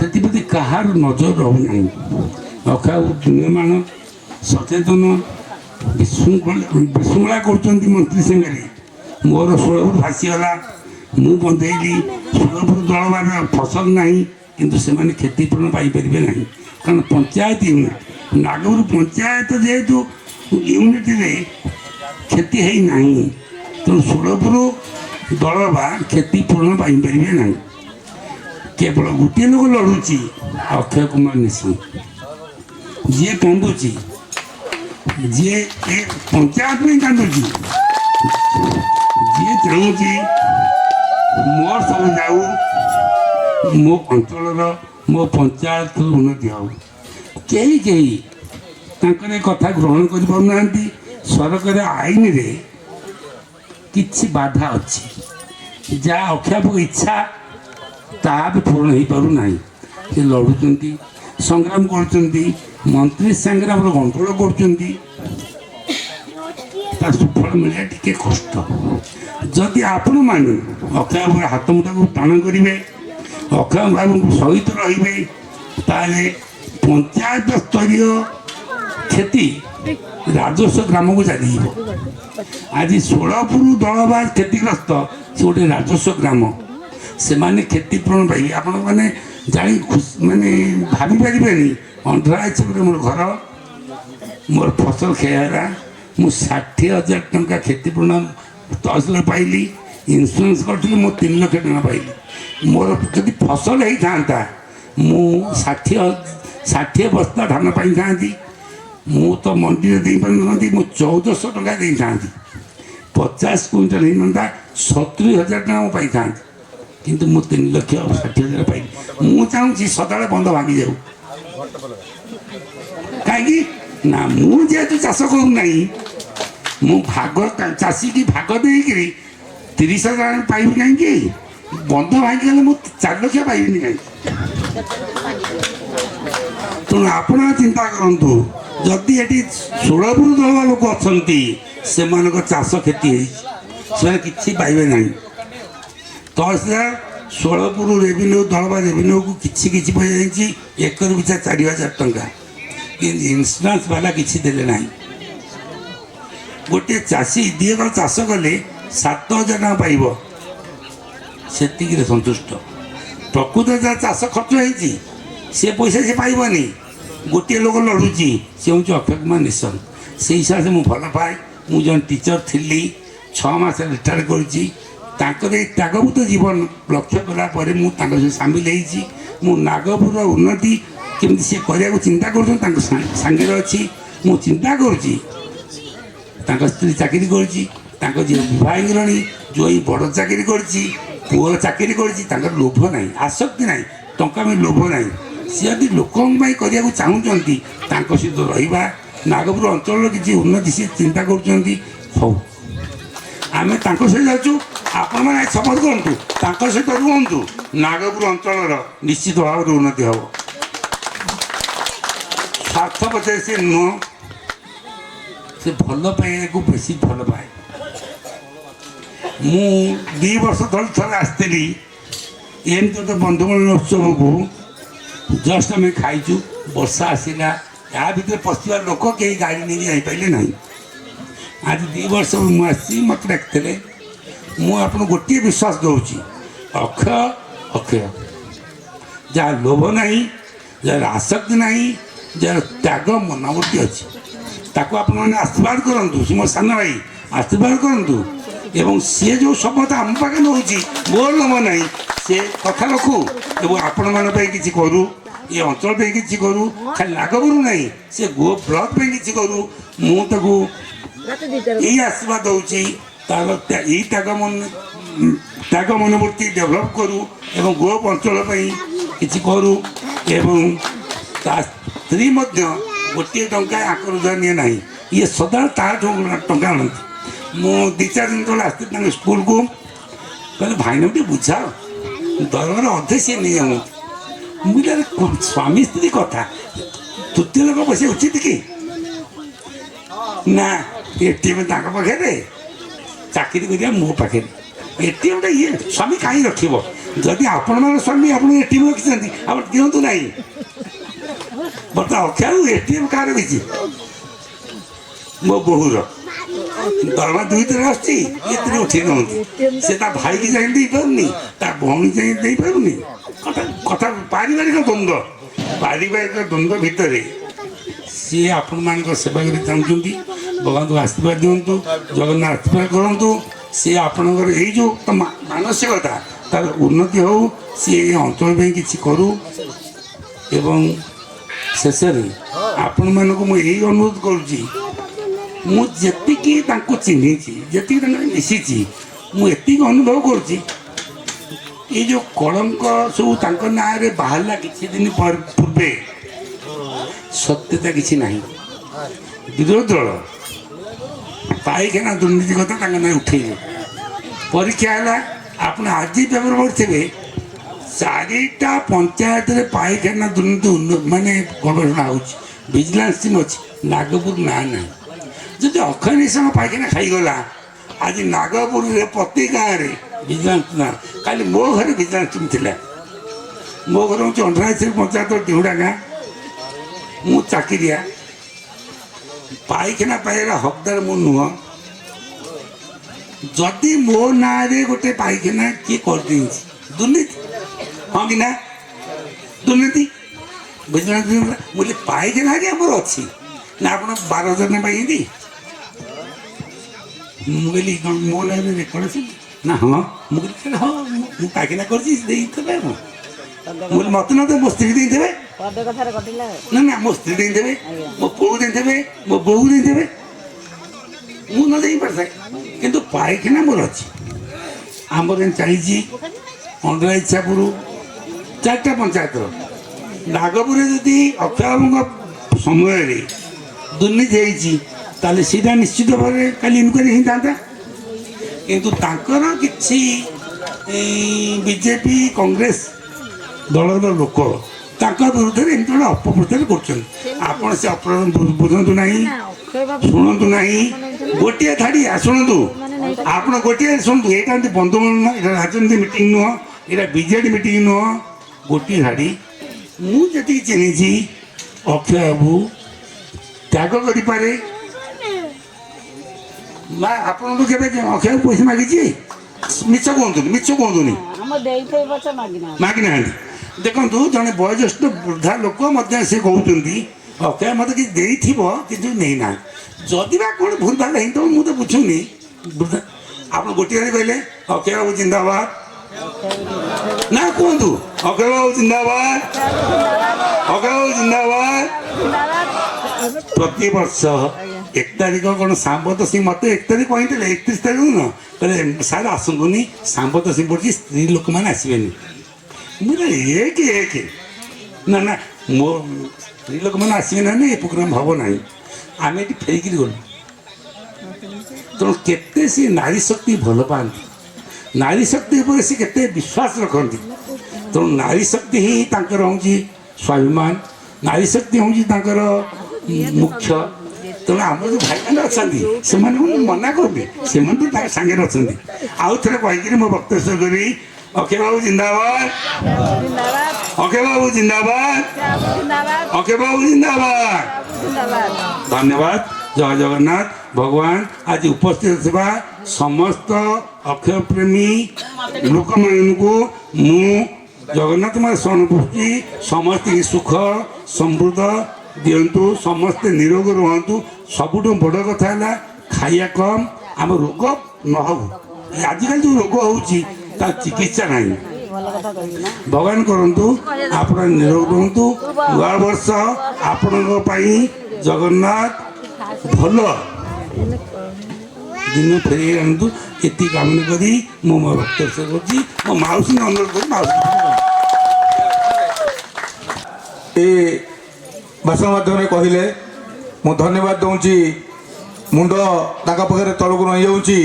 से कहार नजर रोना अखा निर्माण सचेतन विशृंखला कर मंत्री संगे मोर 16 भासीगला मु बंधेली 16 दलबार फसल ना किंतु से क्षतिपूरण पाइपर ना कारण पंचायत यूनिट नागौर पंचायत जेहेतु यूनिट क्षति है ना तेणु 16 दलबा क्षतिपूरण पाइपर ना केवल गोटे लोक लड़ुची अक्षय कुमार निशंक जी कांदुची जी पंचायत में कांदुची जी चाहूँगी मोर सब जाऊ मो अंचल मो पंचायत उन्नति हो कई कथा ग्रहण कर सरकार आईन रे किछि बाधा अच्छी जहाँ अक्षय इच्छा ताहा भी पूर्ण हो पारना से लड़ुंट संग्राम कर मंत्री सागर गंटोल कर सुफल मिले टे कष्ट जदि आपण मैंने अक्षय बाबू हाथ मुठा को टाण करेंगे अक्षय बाबू सहित रे पंचायत स्तरीय क्षति राजस्व ग्राम को चली आज 16 दलबार क्षतिग्रस्त से गोटे राजस्व ग्राम से माने क्षतिपूरण पाइबे आपण मैंने जानी माने भाभी पारे अंधरा मोर घर मोर फसल खेला मु 60,000 टंका क्षतिपूरण तहसिल पाइली इन्शुरांस करी मो 3 लाख टका पाइली मोर जब फसल होता मु 60 बस्ता धान पाई था मु तो मंडी में दे पारि मु 1400 टका दे था 50 क्विंटल होता 70,000 टका पाई था किंतु मु 3,60,000 पाइली मु चाहूँगी सदा बंध भांगी जाऊ कहीं ना मुझे चाष करूना मु भाग चाषी की भाग देकरी 30,000 पाइबी कहीं बंध भांगी गले मुझे 4 लाख पाइबी कहीं तेणु आपण चिंता करूँ जदि ये 16 दलवा लोक अच्छा से चाष क्षति से कि पाइबे ना तहसीलदार 16 रेवेन्यू दलवा रेवेन्यू को किसी पैसा एकर पिछा 4,000 टंका कि इन्शुरांस वाला किसी देले ना गोटे चाषी 2 एकर चाष कले 7,000 टका पाइब से संतुष्ट प्रकृत जहाँ चाष खर्च होती से पैसा से पाइबनी गोटे लोक लड़ुची सी हूँ अक्षय कुमार निशंक से हिसाब से मुझे भल पाए मुझे टीचर थी 6 मास रिटायर करुँची त्यागभूत जीवन लक्ष्य कलापर मुझे सामिल हो नागपुर उन्नति केमती सी करने चिंता कर सांगे अच्छी मु चिंता करुँची स्त्री चाकरी करुँची विवाह जो बड़ चाकरी करुँची पुअर चाकरी करुँची लोभ ना आसक्ति ना टंका में लोभ ना सी यदि लोक करने चाहूँगी सहित रहा नागपुर अंचल किसी उन्नति सी चिंता कर आम सहित जाऊँ आपण मैंने शपथ करूँ सहित रुहतु नागपुर अंचल निश्चित भाव उन्नति हम स्वार्थ पचार से नुह से भल पाइबा को बेसी भल पाए मु 2 वर्ष तले थोड़े आसती एमती गोटे बंधुमिलन उत्सव को जस्ट आम खाइचु वर्षा आसला या भर पशा लोक कहीं गाड़ी नहीं जापारे ना आज 2 वर्ष मुझे मत डाकते मुझे गोटे विश्वास दूसरी अक्षय अक्षय जहाँ लोभ ना जहाँ आसक्ति ना ଯାହାର ତ୍ୟାଗ ମନୋବୃତ୍ତି ଅଛି ତାକୁ ଆପଣମାନେ ଆଶୀର୍ବାଦ କରନ୍ତୁ। ସେ ମୋ ସାନ ଭାଇ ଆଶୀର୍ବାଦ କରନ୍ତୁ ଏବଂ ସିଏ ଯେଉଁ ଶପଥ ଆମ ପାଖରେ ନେଉଛି ମୋର ନେବ ନାହିଁ, ସେ କଥା ରଖୁ ଏବଂ ଆପଣମାନଙ୍କ ପାଇଁ କିଛି କରୁ, ଏ ଅଞ୍ଚଳ ପାଇଁ କିଛି କରୁ, ଖାଲି ନାଗପୁର ନାହିଁ ସେ ଗୋ ବ୍ଲକ ପାଇଁ କିଛି କରୁ। ମୁଁ ତାକୁ ଏଇ ଆଶୀର୍ବାଦ ଦେଉଛି ତାର ଏଇ ତ୍ୟାଗ ମନୋବୃତ୍ତି ଡେଭଲପ୍ କରୁ ଏବଂ ଗୋପ ଅଞ୍ଚଳ ପାଇଁ କିଛି କରୁ ଏବଂ ତା ସ୍ତ୍ରୀ ମଧ୍ୟ ଗୋଟିଏ ଟଙ୍କା ଆଙ୍କ ରୋଜଗାର ନିଏ ନାହିଁ, ଇଏ ସଦାବେଳେ ତାଠୁ ଟଙ୍କା ଆଣନ୍ତି। ମୁଁ 2-4 ଦିନ ତଳେ ଆସିଥିଲି ତାଙ୍କ ସ୍କୁଲକୁ, କହିଲେ ଭାଇନା ଟିକେ ବୁଝାଅ ଦରମାର ଅଧେ ସିଏ ନେଇଯାଉଛନ୍ତି। ମୁଁ କହିଲି ସ୍ୱାମୀ ସ୍ତ୍ରୀ କଥା, ତୃତୀୟ ଲୋକ ବସିବା ଉଚିତ କି? ନା ଏଟିଏମ୍ ତାଙ୍କ ପାଖରେ, ଚାକିରି କରିବା ମୋ ପାଖରେ। ଏଟିଏମ୍ଟା ଇଏ ସ୍ୱାମୀ କାହିଁ ରଖିବ? ଯଦି ଆପଣଙ୍କର ସ୍ୱାମୀ ଆପଣ ଏଟିଏମ୍ ରଖିଛନ୍ତି ଆପଣ ଦିଅନ୍ତୁ ନାହିଁ। ବର୍ତ୍ତମାନ ଅକ୍ଷୟ ଏଟିଏମ୍ କାହାର କିଛି ମୋ ବୋହୂର ଦରମା 2 ଥର ଆସୁଛି, ଏଥିରେ ଉଠେଇ ନେଉନ୍ତି। ସେ ତା ଭାଇକି ଯାଇ ଦେଇପାରୁନି, ତା ଭଉଣୀ ଯାଇ ଦେଇପାରୁନି। କଥା ପାରିବାରିକ ଦ୍ୱନ୍ଦ୍ୱ ଭିତରେ ସିଏ ଆପଣମାନଙ୍କ ସେବା କରି ଚାହୁଁଛନ୍ତି। ଭଗବାନଙ୍କୁ ଆଶୀର୍ବାଦ ଦିଅନ୍ତୁ, ଜଗନ୍ନାଥ ଆଶୀର୍ବାଦ କରନ୍ତୁ। ସିଏ ଆପଣଙ୍କର ଏଇ ଯେଉଁ ମାନସିକତା ତାର ଉନ୍ନତି ହେଉ, ସିଏ ଏ ଅଞ୍ଚଳ ପାଇଁ କିଛି କରୁ ଏବଂ ଶେଷରେ ଆପଣମାନଙ୍କୁ ମୁଁ ଏଇ ଅନୁରୋଧ କରୁଛି, ମୁଁ ଯେତିକି ତାଙ୍କୁ ଚିହ୍ନିଛି, ଯେତିକି ତାଙ୍କର ମିଶିଛି, ମୁଁ ଏତିକି ଅନୁଭବ କରୁଛି ଏଇ ଯେଉଁ କଳଙ୍କ ସବୁ ତାଙ୍କ ନାଁରେ ବାହାରିଲା କିଛି ଦିନ ପୂର୍ବେ ସତ୍ୟତା କିଛି ନାହିଁ। ବିରୋଧୀ ଦଳ ପାଇଖାନା ଦୁର୍ନୀତି କଥା ତାଙ୍କ ନାଁ ଉଠେଇଲେ, ପରୀକ୍ଷା ହେଲା। ଆପଣ ଆଜି ପେପର ପଢ଼ିଥିବେ 4ଟା ପଞ୍ଚାୟତରେ ପାଇଖାନା ଦୁର୍ନୀତି ମାନେ ଗବେଷଣା ହେଉଛି, ଭିଜିଲାନ୍ସ ଟିମ୍ ଅଛି, ନାଗପୁର ନାଁ ନାହିଁ। ଯଦି ଅକ୍ଷୟ ନିଶଙ୍କ ପାଇଖାନା ଖାଇଗଲା, ଆଜି ନାଗପୁରରେ ପ୍ରତି ଗାଁରେ ଭିଜିଲାନ୍ସ ନା, କାଲି ମୋ ଘରେ ଭିଜିଲାନ୍ସ ଟିମ୍ ଥିଲା। ମୋ ଘର ହେଉଛି ଅଣ୍ଡରାଇଶ୍ରୀ ପଞ୍ଚାୟତ ଡିହୁଡ଼ା ଗାଁ, ମୁଁ ଚାକିରିଆ, ପାଇଖାନା ପାଇବାର ହକଦାର ମୁଁ ନୁହଁ। ଯଦି ମୋ ନାଁରେ ଗୋଟେ ପାଇଖାନା କିଏ କରିଦେଇଛି ଦୁର୍ନୀତି, ହଁ କି ନା? ଦୁର୍ନୀତି ଭିଜିଲାନ୍ସ ମୁଁ ପାଇଖାନା ଆଜ୍ଞା ଆମର ଅଛି ନା, ଆପଣ 12,000 ପାଇଛନ୍ତି? ମୁଁ କହିଲି ମୋ ନାଁରେ ରେକର୍ଡ ଅଛି ନା? ହଁ। ମୁଁ କହିଲି ହଁ ମୁଁ ପାଇଖାନା କରିଛି ଦେଇଦେବେ। ମୁଁ କହିଲି ମୋତେ ନ ଦେବେ, ମୋ ସ୍ତ୍ରୀ ଦେଇଦେବେ। ନା ନା ମୋ ସ୍ତ୍ରୀ ଦେଇଦେବେ, ମୋ ପୁଅ ଦେଇଦେବେ, ମୋ ବୋହୂ ଦେଇଦେବେ, ମୁଁ ନ ଦେଇପାରିଥାଏ। କିନ୍ତୁ ପାଇଖାନା ମୋର ଅଛି। ଆମର ଚାଲିଛି ଅଣ୍ଡରାଇଛାପୁର 4ଟା ପଞ୍ଚାୟତର। ନାଗପୁରରେ ଯଦି ଅକ୍ଷୟବାବୁଙ୍କ ସମୟରେ ଦୁର୍ନୀତି ହେଇଛି ତାହେଲେ ସେଇଟା ନିଶ୍ଚିତ ଭାବରେ କାଲି ଇନକ୍ୱାରି ହେଇଥାନ୍ତା। କିନ୍ତୁ ତାଙ୍କର କିଛି ବିଜେପି କଂଗ୍ରେସ ଦଳର ଲୋକ ତାଙ୍କ ବିରୁଦ୍ଧରେ ଏମିତି ଗୋଟେ ଅପପ୍ରଚାର କରୁଛନ୍ତି। ଆପଣ ସେ ବୁଝନ୍ତୁ ନାହିଁ, ଶୁଣନ୍ତୁ ନାହିଁ। ଗୋଟିଏ ଧାଡ଼ି ଶୁଣନ୍ତୁ, ଆପଣ ଗୋଟିଏ ଶୁଣନ୍ତୁ, ଏଇଟା ଏମିତି ବନ୍ଧୁମୂଳ ନୁହଁ, ଏଇଟା ରାଜନୀତି ମିଟିଂ ନୁହଁ, ଏଇଟା ବିଜେଡି ମିଟିଂ ନୁହଁ। ଗୋଟିଏ ଧାଡ଼ି, ମୁଁ ଯେତିକି ଚିହ୍ନିଛି ଅକ୍ଷୟ ବାବୁ ତ୍ୟାଗ କରିପାରେ। ମା ଆପଣଙ୍କୁ କେବେ ଅକ୍ଷୟ ପଇସା ମାଗିଛି? ମିଛ କୁହନ୍ତୁନି, ମାଗି ନାହାନ୍ତି। ଦେଖନ୍ତୁ ଜଣେ ବୟୋଜ୍ୟେଷ୍ଠ ବୃଦ୍ଧା ଲୋକ ମଧ୍ୟ ସେ କହୁଛନ୍ତି ଅକ୍ଷୟ ମୋତେ କିଛି ଦେଇଥିବ କିନ୍ତୁ ନେଇନାହାନ୍ତି। ଯଦି ବା କ'ଣ ଭୁଲ ଭାଲ ହେଇଥିବ ମୁଁ ତ ବୁଝୁନି। ଆପଣ ଗୋଟିଏ କହିଲେ ଅକ୍ଷୟ ବାବୁ ଜିନ୍ଦାବାଦ ନା କୁହନ୍ତୁ, ଅକ୍ଷୟ ବାବୁ ଜିନ୍ଦାବାଦ, ଅକ୍ଷୟ ବାବୁ ଜିନ୍ଦାବାଦ। ପ୍ରତିବର୍ଷ 1 ତାରିଖ କ'ଣ ସାମ୍ବତ ସିଂ ମୋତେ 1 ତାରିଖ କହିଥିଲେ, 31 ତାରିଖ ନୁହଁ, କହିଲେ ସାର୍ ଆସନ୍ତୁନି, ସାମ୍ବତ ସିଂ ପଡ଼ିଛି, ସ୍ତ୍ରୀ ଲୋକମାନେ ଆସିବେନି। ମୁଁ ଏକ ନା ନା ମୋ ସ୍ତ୍ରୀ ଲୋକମାନେ ଆସିବେ ନା, ଏ ପ୍ରୋଗ୍ରାମ ହେବ ନାହିଁ। ଆମେ ଏଠି ଫେରିକିରି ଗଲୁ। ତେଣୁ କେତେ ସେ ନାରୀ ଶକ୍ତି ଭଲ ପାଆନ୍ତି, ନାରୀ ଶକ୍ତି ଉପରେ ସେ କେତେ ବିଶ୍ୱାସ ରଖନ୍ତି। ତେଣୁ ନାରୀ ଶକ୍ତି ହିଁ ତାଙ୍କର ହେଉଛି ସ୍ୱାଭିମାନ, ନାରୀ ଶକ୍ତି ହେଉଛି ତାଙ୍କର ମୁଖ୍ୟ। ତେଣୁ ଆମର ଯେଉଁ ଭାଇମାନେ ଅଛନ୍ତି ସେମାନଙ୍କୁ ମୁଁ ମନା କରୁନି, ସେମାନେ ବି ତାଙ୍କ ସାଙ୍ଗରେ ଅଛନ୍ତି। ଆଉ ଥରେ କହିକିରି ମୋ ବକ୍ତବ୍ୟ କରି ଅକ୍ଷୟ ବାବୁ ଜିନ୍ଦାବାଦ, ଅକ୍ଷୟ ବାବୁ ଜିନ୍ଦାବାଦ, ଅକ୍ଷୟ ବାବୁ ଜିନ୍ଦାବାଦ। ଧନ୍ୟବାଦ। ଜୟ ଜଗନ୍ନାଥ। ଭଗବାନ ଆଜି ଉପସ୍ଥିତ ଥିବା ସମସ୍ତ ଅକ୍ଷୟ ପ୍ରେମୀ ଲୋକମାନଙ୍କୁ ମୁଁ ଜଗନ୍ନାଥ ଶରଣ କରୁଛି। ସମସ୍ତଙ୍କୁ ସୁଖ ସମୃଦ୍ଧ ଦିଅନ୍ତୁ, ସମସ୍ତେ ନିରୋଗ ରୁହନ୍ତୁ। ସବୁଠୁ ବଡ଼ କଥା ହେଲା ଖାଇବା କମ୍, ଆମ ରୋଗ ନ ହଉ। ଆଜିକାଲି ଯେଉଁ ରୋଗ ହେଉଛି ତା ଚିକିତ୍ସା ନାହିଁ। ଭଗବାନ କରନ୍ତୁ ଆପଣ ନିରୋଗ ରୁହନ୍ତୁ। ନୂଆ ବର୍ଷ ଆପଣଙ୍କ ପାଇଁ ଜଗନ୍ନାଥ ଭଲ ଦିନ ଫେରେଇ ଆଣନ୍ତୁ, ଏତିକି କାମନା କରି ମୁଁ ମୋ ବକ୍ତବ୍ୟ ଶେଷ କରୁଛି। ମୋ ମାଉସୀଙ୍କୁ ଅନୁରୋଧ କରି ମାଉସୀ ଏ ଭାଷଣ ମାଧ୍ୟମରେ କହିଲେ ମୁଁ ଧନ୍ୟବାଦ ଦେଉଛି। ମୁଣ୍ଡ ତାଙ୍କ ପାଖରେ ତଳକୁ ରହିଯାଉଛି।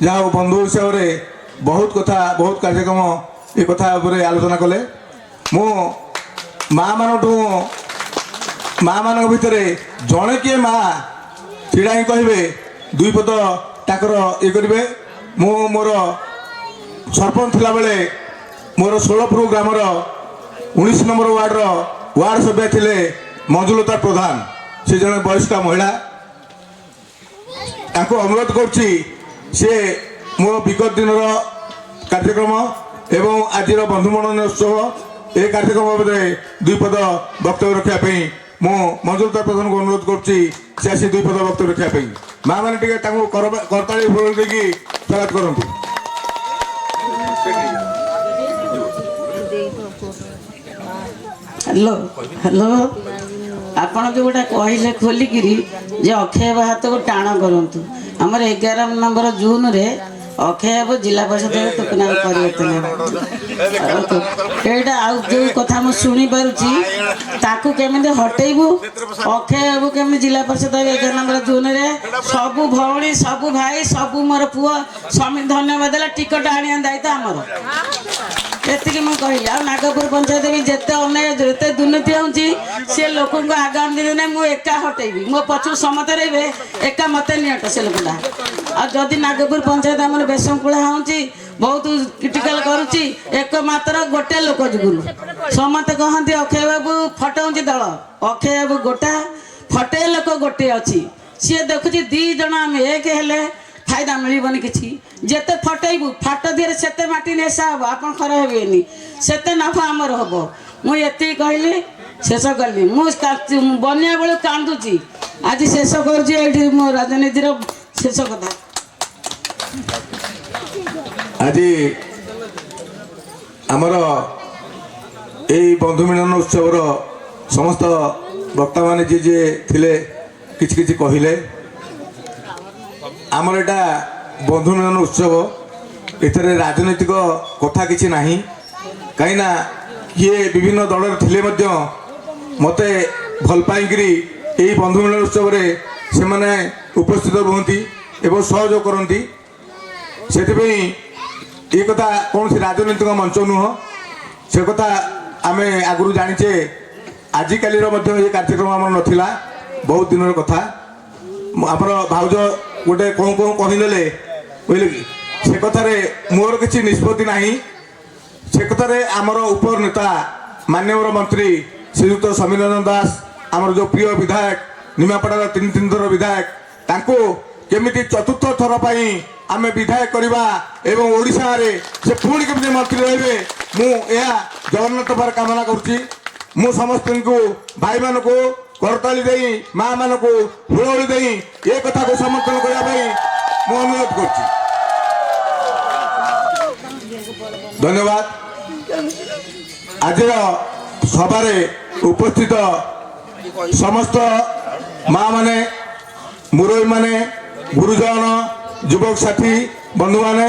ଯାହା ହଉ ବନ୍ଧୁ ହିସାବରେ ବହୁତ କଥା, ବହୁତ କାର୍ଯ୍ୟକ୍ରମ ଏ କଥା ଉପରେ ଆଲୋଚନା କଲେ। ମୁଁ ମାଆମାନଙ୍କ ଭିତରେ ଜଣେ କିଏ ମାଆ ଛିଡ଼ା ହିଁ କହିବେ, ଦୁଇ ପଦ ତାଙ୍କର ଇଏ କରିବେ। ମୁଁ ମୋର ସରପଞ୍ଚ ଥିଲାବେଳେ ମୋର 16ପୁର ଗ୍ରାମର 19 ନମ୍ବର ୱାର୍ଡ଼ର ୱାର୍ଡ଼ ସଭ୍ୟା ଥିଲେ ମଞ୍ଜୁଲତା ପ୍ରଧାନ। ସେ ଜଣେ ବୟସ୍କା ମହିଳା। ତାଙ୍କୁ ଅନୁରୋଧ କରୁଛି ସେ ମୋ ବିଗତ ଦିନର କାର୍ଯ୍ୟକ୍ରମ ଏବଂ ଆଜିର ବନ୍ଧୁମିଳନ ଉତ୍ସବ ଏ କାର୍ଯ୍ୟକ୍ରମ ଉପରେ ଦୁଇ ପଦ ବକ୍ତବ୍ୟ ରଖିବା ପାଇଁ ମୁଁ ମଞ୍ଜୁଲତା ପ୍ରଧାନଙ୍କୁ ଅନୁରୋଧ କରୁଛି। ସେ ଆସି ଦୁଇ ପଦ ବକ୍ତବ୍ୟ ରଖିବା ପାଇଁ ମାଆ ମାନେ ଟିକେ ତାଙ୍କୁ କରତାଳି ଫୁଲ ଦେଇକି ସ୍ୱାଗତ କରନ୍ତୁ। ହ୍ୟାଲୋ ଆପଣ ଯେଉଁଟା କହିଲେ ଖୋଲିକିରି ଯେ ଅକ୍ଷୟ ହାତକୁ ଟାଣ କରନ୍ତୁ। ଆମର 11 ନମ୍ବର ଜୁନରେ ଅକ୍ଷୟ ବାବୁ ଜିଲ୍ଲା ପରିଷଦରେ ଟୋକନାର ପରିବର୍ତ୍ତନ ଏଇଟା ଆଉ ଯେଉଁ କଥା ମୁଁ ଶୁଣିପାରୁଛି ତାକୁ କେମିତି ହଟେଇବୁ। ଅକ୍ଷୟ ବାବୁ କେମିତି ଜିଲ୍ଲା ପରିଷଦ 11 ନମ୍ବର ଜୁନରେ ସବୁ ଭଉଣୀ, ସବୁ ଭାଇ, ସବୁ ମୋର ପୁଅ ସମିତି ଧନ୍ୟବାଦ ଦେଲା। ଟିକଟ ଆଣିବା ଦାୟିତ୍ୱ ଆମର। ଏତିକି ମୁଁ କହିଲି। ଆଉ ନାଗପୁର ପଞ୍ଚାୟତ ବି ଯେତେ ଅନ୍ୟାୟ, ଯେତେ ଦୁର୍ନୀତି ହେଉଛି ସେ ଲୋକଙ୍କୁ ଆଗାମୀ ଦିନରେ ମୁଁ ଏକା ହଟେଇବି। ମୋ ପଛକୁ ସମସ୍ତେ ରହିବେ, ଏକା ମତେ ନିଅଟ ସେ ଲୋକଟା। ଆଉ ଯଦି ନାଗପୁର ପଞ୍ଚାୟତ ଆମର ବେଶଙ୍କୁଳା ହେଉଛି, ବହୁତ କ୍ରିଟିକାଲ କରୁଛି, ଏକମାତ୍ର ଗୋଟେ ଲୋକ ଯୋଗୁରୁ। ସମସ୍ତେ କହନ୍ତି ଅକ୍ଷୟ ବାବୁ ଫଟଉଛି ଦଳ। ଅକ୍ଷୟ ବାବୁ ଗୋଟା, ଫଟେଇ ଲୋକ ଗୋଟେ ଅଛି। ସିଏ ଦେଖୁଛି 2 ଜଣ ଆମେ ଏକ ହେଲେ ଫାଇଦା ମିଳିବନି କିଛି। ଯେତେ ଫଟେଇବୁ ଫାଟ ଦିହରେ ସେତେ ମାଟି ନେଶା ହବ, ଆପଣ ଖରାପ ହେବେନି, ସେତେ ନଫା ଆମର ହବ। ମୁଁ ଏତିକି କହିଲି, ଶେଷ କଲି। ମୁଁ ବନ୍ୟା ବେଳୁ କାନ୍ଦୁଛି, ଆଜି ଶେଷ କରୁଛି ଏଇଠି ମୋ ରାଜନୀତିର ଶେଷ କଥା। ଆଜି ଆମର ଏଇ ବନ୍ଧୁ ମିଳନ ଉତ୍ସବର ସମସ୍ତ ବକ୍ତାମାନେ ଯିଏ ଯିଏ ଥିଲେ କିଛି କିଛି କହିଲେ। ଆମର ଏଇଟା ବନ୍ଧୁ ମିଳନ ଉତ୍ସବ, ଏଥିରେ ରାଜନୈତିକ କଥା କିଛି ନାହିଁ। କାହିଁକିନା କିଏ ବିଭିନ୍ନ ଦଳରେ ଥିଲେ ମଧ୍ୟ ମୋତେ ଭଲ ପାଇକିରି ଏହି ବନ୍ଧୁ ମିଳନ ଉତ୍ସବରେ ସେମାନେ ଉପସ୍ଥିତ ରୁହନ୍ତି ଏବଂ ସହଯୋଗ କରନ୍ତି। ସେଥିପାଇଁ ଏ କଥା କୌଣସି ରାଜନୈତିକ ମଞ୍ଚ ନୁହଁ, ସେ କଥା ଆମେ ଆଗରୁ ଜାଣିଛେ। ଆଜିକାଲିର ମଧ୍ୟ ଏ କାର୍ଯ୍ୟକ୍ରମ ଆମର ନଥିଲା, ବହୁତ ଦିନର କଥା। ଆମର ଭାଉଜ ଗୋଟେ କଣ କହିଦେଲେ ବୁଝିଲେ କି, ସେ କଥାରେ ମୋର କିଛି ନିଷ୍ପତ୍ତି ନାହିଁ। ସେ କଥାରେ ଆମର ଉପର ନେତା ମାନ୍ୟବର ମନ୍ତ୍ରୀ ଶ୍ରୀଯୁକ୍ତ ସମୀର ରଞ୍ଜନ ଦାସ, ଆମର ଯେଉଁ ପ୍ରିୟ ବିଧାୟକ, ନିମାପଡ଼ାର 3 ଥର ବିଧାୟକ, ତାଙ୍କୁ କେମିତି 4ର୍ଥ ଥର ପାଇଁ ଆମେ ବିଧାୟକ କରିବା ଏବଂ ଓଡ଼ିଶାରେ ସେ ପୁଣି କେମିତି ମନ୍ତ୍ରୀ ରହିବେ, ମୁଁ ଏହା ଜଗନ୍ନାଥ ପାଖରେ କାମନା କରୁଛି। ମୁଁ ସମସ୍ତଙ୍କୁ, ଭାଇମାନଙ୍କୁ କରତାଳି ଦେଇ, ମା ମାନଙ୍କୁ ହୁଳହୁଳି ଦେଇ ଏ କଥାକୁ ସମର୍ଥନ କରିବା ପାଇଁ ମୁଁ ଅନୁରୋଧ କରୁଛି। ଧନ୍ୟବାଦ। ଆଜିର ସଭାରେ ଉପସ୍ଥିତ ସମସ୍ତ ମା ମାନେ, ମୁରବୀ ମାନେ, ଗୁରୁଜନ, ଯୁବକ ସାଥୀ, ବନ୍ଧୁମାନେ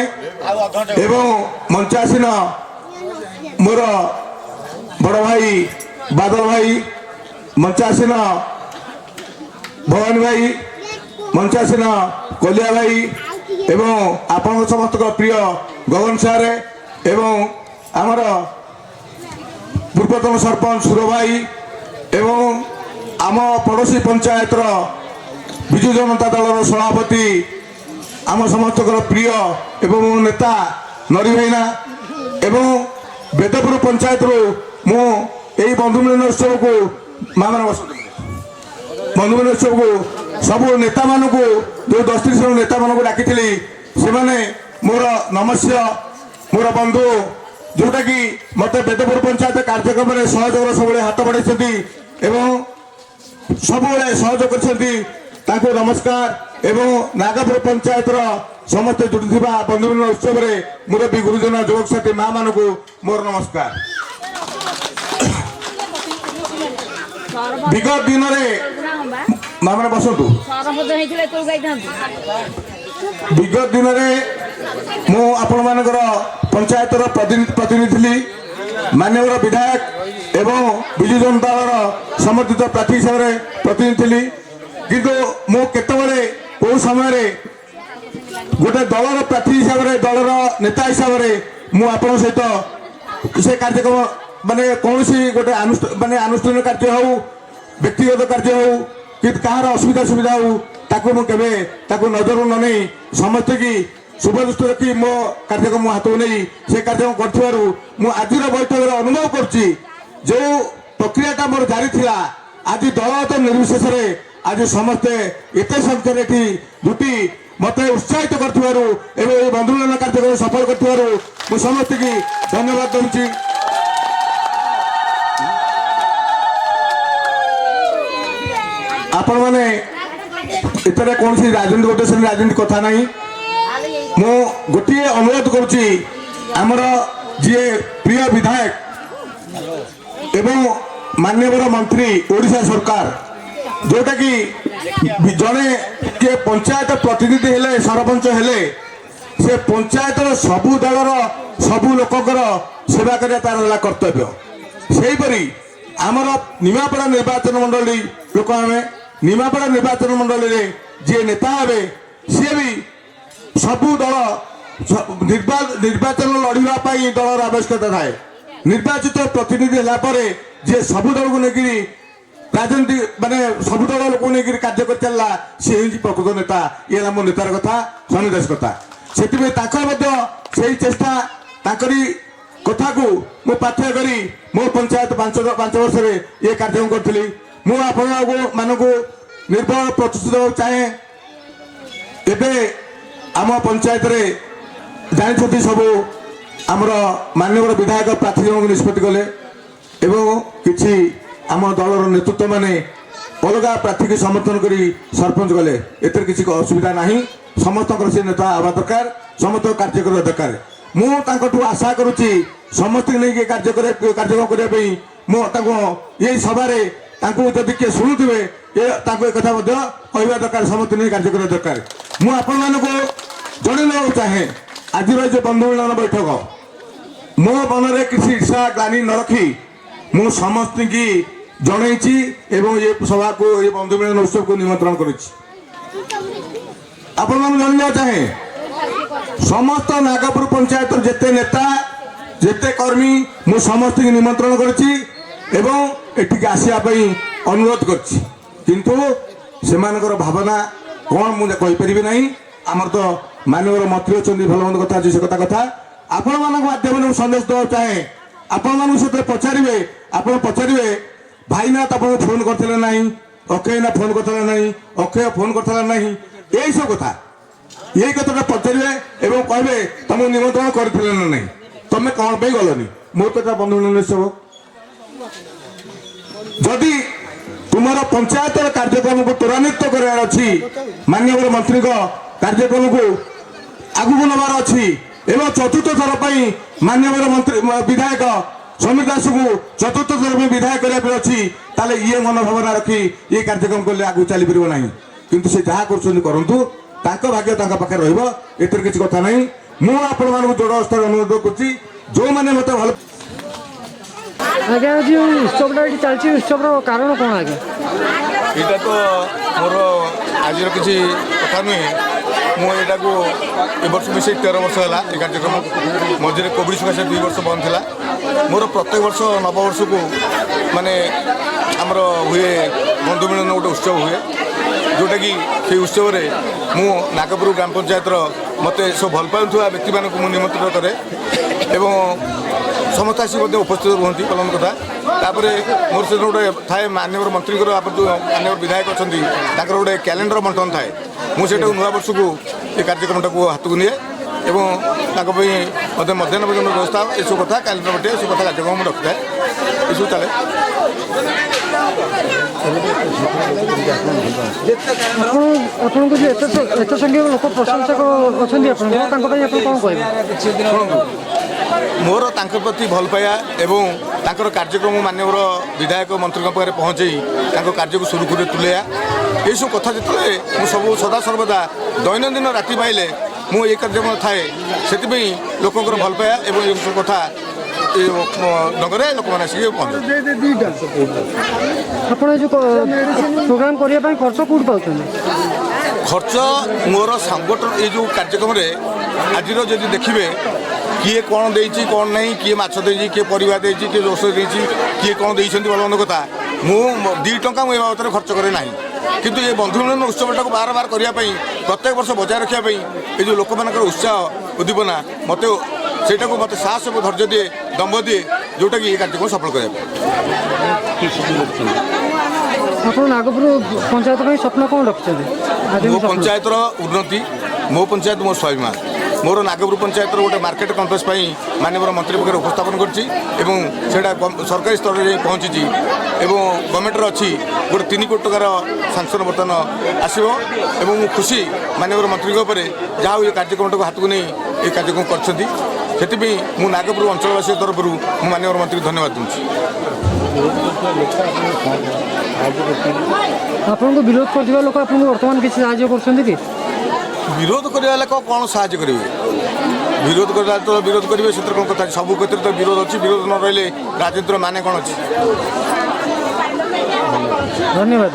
ଏବଂ ମଞ୍ଚାସୀନ ମୋର ବଡ଼ ଭାଇ ବାଦଲ ଭାଇ, ମଞ୍ଚାସୀନ ଭବାନୀ ଭାଇ, ମଞ୍ଚାସୀନ କଲିଆ ଭାଇ ଏବଂ ଆପଣଙ୍କ ସମସ୍ତଙ୍କ ପ୍ରିୟ ଗଗନ ସାର୍ ଏବଂ ଆମର ପୂର୍ବତନ ସରପଞ୍ଚ ସୁର ଭାଇ ଏବଂ ଆମ ପଡ଼ୋଶୀ ପଞ୍ଚାୟତର ବିଜୁ ଜନତା ଦଳର ସଭାପତି, ଆମ ସମସ୍ତଙ୍କର ପ୍ରିୟ ଏବଂ ନେତା ନରୀ ଭାଇନା ଏବଂ ବେଦପୁର ପଞ୍ଚାୟତରୁ ମୁଁ ଏହି ବନ୍ଧୁ ମିଳନ ଉତ୍ସବକୁ ବନ୍ଧୁ ମିଳନ ଉତ୍ସବକୁ ସବୁ ନେତାମାନଙ୍କୁ, ଯେଉଁ 10-30 ଜଣ ନେତାମାନଙ୍କୁ ଡାକିଥିଲି, ସେମାନେ ମୋର ନମସ୍ୟ, ମୋର ବନ୍ଧୁ, ଯେଉଁଟାକି ମୋତେ ବେଦପୁର ପଞ୍ଚାୟତ କାର୍ଯ୍ୟକ୍ରମରେ ସହଯୋଗର ସବୁବେଳେ ହାତ ବଢ଼ାଇଛନ୍ତି ଏବଂ ସବୁବେଳେ ସହଯୋଗ କରିଛନ୍ତି ତାଙ୍କୁ ନମସ୍କାର। ଏବଂ ନାଗପୁର ପଞ୍ଚାୟତର ସମସ୍ତେ ଜୁଟିଥିବା ବନ୍ଧୁମିଳନ ଉତ୍ସବରେ ମୁରବୀ ଗୁରୁଜନ ଯୁବକ ସାଥୀ ମା ମାନଙ୍କୁ ମୋର ନମସ୍କାର। ବିଗତ ଦିନରେ ମାମାନେ ବସନ୍ତୁ। ବିଗତ ଦିନରେ ମୁଁ ଆପଣମାନଙ୍କର ପଞ୍ଚାୟତର ପ୍ରତିନିଧି ଥିଲି, ମାନ୍ୟବର ବିଧାୟକ ଏବଂ ବିଜୁ ଜନତା ଦଳର ସମର୍ଥିତ ପ୍ରାର୍ଥୀ ହିସାବରେ ପ୍ରତିନିଧି ଥିଲି। କିନ୍ତୁ ମୁଁ କେତେବେଳେ କେଉଁ ସମୟରେ ଗୋଟେ ଦଳର ପ୍ରାର୍ଥୀ ହିସାବରେ ଦଳର ନେତା ହିସାବରେ ମୁଁ ଆପଣଙ୍କ ସହିତ ସେ କାର୍ଯ୍ୟକ୍ରମ ମାନେ କୌଣସି ଗୋଟେ ଆନୁଷ୍ଠାନିକ କାର୍ଯ୍ୟ ହେଉ ବ୍ୟକ୍ତିଗତ କାର୍ଯ୍ୟ ହେଉ କି କାହାର ଅସୁବିଧା ସୁବିଧା ହେଉ ତାକୁ ମୁଁ କେବେ ତାକୁ ନଜରକୁ ନ ନେଇ ସମସ୍ତେ କି शुभ दृष्टि रखी मो कार्यक्रम हाथ नहीं से कार्यक्रम कर आज बैठक अनुभव कर जो प्रक्रिया मोर जारी थी आज दल निर्विशेष आज समस्ते एत संख्यार जुटी मत उत्साहित कर बंधुमिलन कार्यक्रम सफल कर समस्त की धन्यवाद दूसरी। आपण मैंने इतने कौन सी राजनीति गोटे राजनीति कथा नहीं मु गोटे अनुरोध करुच्ची आमर जी प्रिय विधायक एवं माननीय मंत्री ओडिशा सरकार जोटा कि जड़े किए पंचायत प्रतिनिधि हेले सरपंच हेले से पंचायत सबु दलर सबु लोकर सेवा करिया तार कर्तव्य सेहीपरि आमर निमापड़ा निर्वाचन मंडली लोक आम निमापड़ा निर्वाचन मंडली रे जी नेता हे सी भी सबु दल निर्वाचन लड़ाई दलर आवश्यकता थाए निर्वाचित प्रतिनिधि है जी सबु दल को लेकिन राजनीति माने सबु दल लोक नहीं कार्य कर चलला सी प्रकृत नेता ये आम नेतार कथा स्वामी दास कथा से चेष्टा कथा को मु पाथ्य करी मो पंचायत 5 वर्ष ये कार्यक्रम करी मानक निर्भर प्रतिष्ठित देवा चाहे एबे आम पंचायत रे जानी सब आमर माननीय विधायक प्रार्थी जन निष्पत्ति कले एवं किसी आम दलर नेतृत्व माने अलग प्रार्थी की समर्थन करी सरपंच गले एतर किसी असुविधा नहीं समस्त से नेता आवा दरकार समस्त कार्य करवा दरकार मु आशा करुच्ची समस्त नहीं कार्यक्रम करने ये सभारे जदि किए शुणुवे ये कथा कहवा दरकार समस्त नहीं कार्य करवा दरकार मुझे जन चाहे आज जो बंधु मिलन बैठक मो मन में किसी ईर्षा ग्लानि न रखी मु समस्त की जनईची एवं ये सभा को ये बंधु मिलन उत्सव को निमंत्रण करुच्ची आपण जाना चाहे समस्त नागपुर पंचायत जिते नेता जिते कर्मी मु समस्त की निमंत्रण करुच्ची एवं एटिक आसापी अनुरोध करछि किंतु सेमानकर भावना कौन मुझे कहीपरि ना आमर तो माननीय मंत्री अच्छा भल मंद कथा अच्छी से कथा आपण मान माध्यम संदेश देवा चाहे आपण से पचारे आप पचारे भाईनाथ आप फोन करते ना अक्षय ना फोन करता ना अक्षय फोन करता ना यही सब कथा यही कथा पचारे और कहे तुमको निमंत्रण करते ना नहीं तुम्हें कौन पे गलनी मोर तो बंधु मिलन सब जदि तुम पंचायत कार्यक्रम को त्वरान्वित करार अच्छी माननीय मंत्री कार्यक्रम को आगू नबार अच्छी एवं चतुर्थ थर पर माननीय मंत्री विधायक समीर दास को चतुर्थ थर में विधायक करने अच्छी ताले ये मनोभावना रखी ये कार्यक्रम कले आगू चली पार ना किंतु से जहाँ करूँ भाग्य पाखे रही किसी कथा ना मुझे जोड़ स्तर अनुरोध कर जो मैंने मत भल आज्ञा जो उत्सवटा चलती उत्सव कारण कौन आज्ञा यहाँ तो मोर आज किसी कथा नुहे मुझा को ए वर्ष मिसे 13 वर्ष है ये कार्यक्रम मझे कोविड सकाशे 2 वर्ष बंद था मोर प्रत्येक वर्ष नववर्ष को माने आमर हुए बंधु मिलन गोटे उत्सव हुए जोटा कि से उत्सव मु नागपुर ग्राम पंचायत मत सब भल पाऊा व्यक्ति मानक निमंत्रण करे एवं समस्त आसी उपस्थित रुहति कलम कथा तापर मोर से गोटे थाए माननीय मंत्री माननीय विधायक अच्छा गोटे कैलेंडर बंटन थाए मुझे नुआ वर्ष को ये कार्यक्रम को हाथ को निए ଏବଂ ତାଙ୍କ ପାଇଁ ମଧ୍ୟ ମଧ୍ୟାହ୍ନ ଭୋଜନ ବ୍ୟବସ୍ଥା ଏସବୁ କଥା କ୍ୟାଲେଣ୍ଡର ବଟେ ଏସବୁ କଥା କାର୍ଯ୍ୟକ୍ରମ ମୁଁ ରଖିଥାଏ ଏସବୁ ଚାଲେ। ଆପଣଙ୍କୁ ଯେ ଏତେ ସଂଖ୍ୟକ ଲୋକ ପ୍ରଶଂସକ ଅଛନ୍ତି ଆପଣଙ୍କ ତାଙ୍କ ପାଇଁ ଆପଣ କ'ଣ କହିବେ? ମୋର ତାଙ୍କ ପ୍ରତି ଭଲ ପାଇବା ଏବଂ ତାଙ୍କର କାର୍ଯ୍ୟକ୍ରମ ମାନ୍ୟବର ବିଧାୟକ ମନ୍ତ୍ରୀଙ୍କ ପାଖରେ ପହଞ୍ଚାଇ ତାଙ୍କ କାର୍ଯ୍ୟକୁ ସୁରୁଖୁରୁରେ ତୁଲେଇବା ଏସବୁ କଥା ଯେତେବେଳେ ମୁଁ ସବୁ ସଦାସର୍ବଦା ଦୈନନ୍ଦିନ ରାତି ପାଇଲେ ମୁଁ ଏ କାର୍ଯ୍ୟକ୍ରମ ଥାଏ ସେଥିପାଇଁ ଲୋକଙ୍କର ଭଲ ପାଇବା ଏବଂ ଏସବୁ କଥା ଢଙ୍ଗରେ ଲୋକମାନେ ଆସିକି ପହଞ୍ଚନ୍ତି। ଆପଣ ଏ ଯେଉଁ ପ୍ରୋଗ୍ରାମ କରିବା ପାଇଁ ଖର୍ଚ୍ଚ କେଉଁଠି ପାଉଛନ୍ତି? ଖର୍ଚ୍ଚ ମୋର ସଂଗଠନ ଏଇ ଯେଉଁ କାର୍ଯ୍ୟକ୍ରମରେ ଆଜିର ଯଦି ଦେଖିବେ କିଏ କ'ଣ ଦେଇଛି କ'ଣ ନାହିଁ କିଏ ମାଛ ଦେଇଛି କିଏ ପରିବା ଦେଇଛି କିଏ ରୋଷେଇ ଦେଇଛି କିଏ କ'ଣ ଦେଇଛନ୍ତି ଭଲ ମନ୍ଦ କଥା ମୁଁ 2 ଟଙ୍କା ମୁଁ ଏ ବାବଦରେ ଖର୍ଚ୍ଚ କରେ ନାହିଁ କିନ୍ତୁ ଏ ବନ୍ଧୁମିଳନ ଉତ୍ସବଟାକୁ ବାର କରିବା ପାଇଁ ପ୍ରତ୍ୟେକ ବର୍ଷ ବଜାୟ ରଖିବା ପାଇଁ ଏ ଯେଉଁ ଲୋକମାନଙ୍କର ଉତ୍ସାହ ଉଦ୍ଦୀପନା ସେଇଟାକୁ ମୋତେ ସାହସ ଏବଂ ଧୈର୍ଯ୍ୟ ଦିଏ ଦମ୍ଭ ଦିଏ ଯେଉଁଟାକି ଏ କାର୍ଯ୍ୟକ୍ରମ ସଫଳ କରିବା ପାଇଁ। ଆପଣ ନାଗପୁର ପଞ୍ଚାୟତ ପାଇଁ ସ୍ୱପ୍ନ କ'ଣ ରଖିଛନ୍ତି? ମୋ ପଞ୍ଚାୟତର ଉନ୍ନତି ମୋ ପଞ୍ଚାୟତ ମୋ ସ୍ୱାଭିମାନ ମୋର ନାଗପୁର ପଞ୍ଚାୟତର ଗୋଟେ ମାର୍କେଟ କମ୍ପ୍ଲେକ୍ସ ପାଇଁ ମାନ୍ୟବର ମନ୍ତ୍ରୀ ପାଖରେ ଉପସ୍ଥାପନ କରିଛି ଏବଂ ସେଇଟା ସରକାରୀ ସ୍ତରରେ ଯାଇ ପହଞ୍ଚିଛି ଏବଂ ଗଭର୍ଣ୍ଣମେଣ୍ଟର ଅଛି ଗୋଟେ 3 କୋଟି ଟଙ୍କାର ସାଂସନ ବର୍ତ୍ତମାନ ଆସିବ ଏବଂ ମୁଁ ଖୁସି ମାନ୍ୟବର ମନ୍ତ୍ରୀଙ୍କ ଉପରେ ଯାହା ହଉ ଏ କାର୍ଯ୍ୟକ୍ରମଟାକୁ ହାତକୁ ନେଇ ଏ କାର୍ଯ୍ୟକ୍ରମ କରିଛନ୍ତି ସେଥିପାଇଁ ମୁଁ ନାଗପୁର ଅଞ୍ଚଳବାସୀ ତରଫରୁ ମୁଁ ମାନ୍ୟବର ମନ୍ତ୍ରୀଙ୍କୁ ଧନ୍ୟବାଦ ଦେଉଛି। ଆପଣଙ୍କୁ ବିରୋଧ କରୁଥିବା ଲୋକ ଆପଣଙ୍କୁ ବର୍ତ୍ତମାନ କିଛି ସାହାଯ୍ୟ କରୁଛନ୍ତି କି? ବିରୋଧ କରିବା ଲୋକ କ'ଣ ସାହାଯ୍ୟ କରିବେ? ବିରୋଧ କରିବା ତ ବିରୋଧ କରିବେ ସେଥିରେ କ'ଣ କଥା ଅଛି? ସବୁ କ୍ଷେତ୍ରରେ ତ ବିରୋଧ ଅଛି ବିରୋଧ ନ ରହିଲେ ରାଜନୀତିର ମାନେ କ'ଣ ଅଛି? ଧନ୍ୟବାଦ।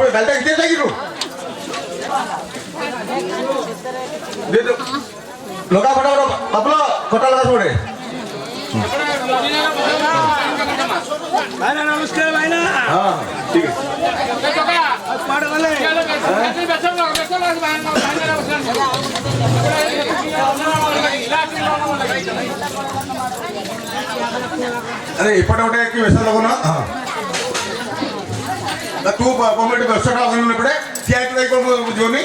अरे गालटा किती जागी लोका फटाफट आपलं खोटा लगा सोडे नमस्कार भाई ना हाँ ठीक है अरे इपटे गोटे कि व्यस्त लोक ना हाँ तू कमिटी व्यवस्था लगन पड़े क्या बुझोनी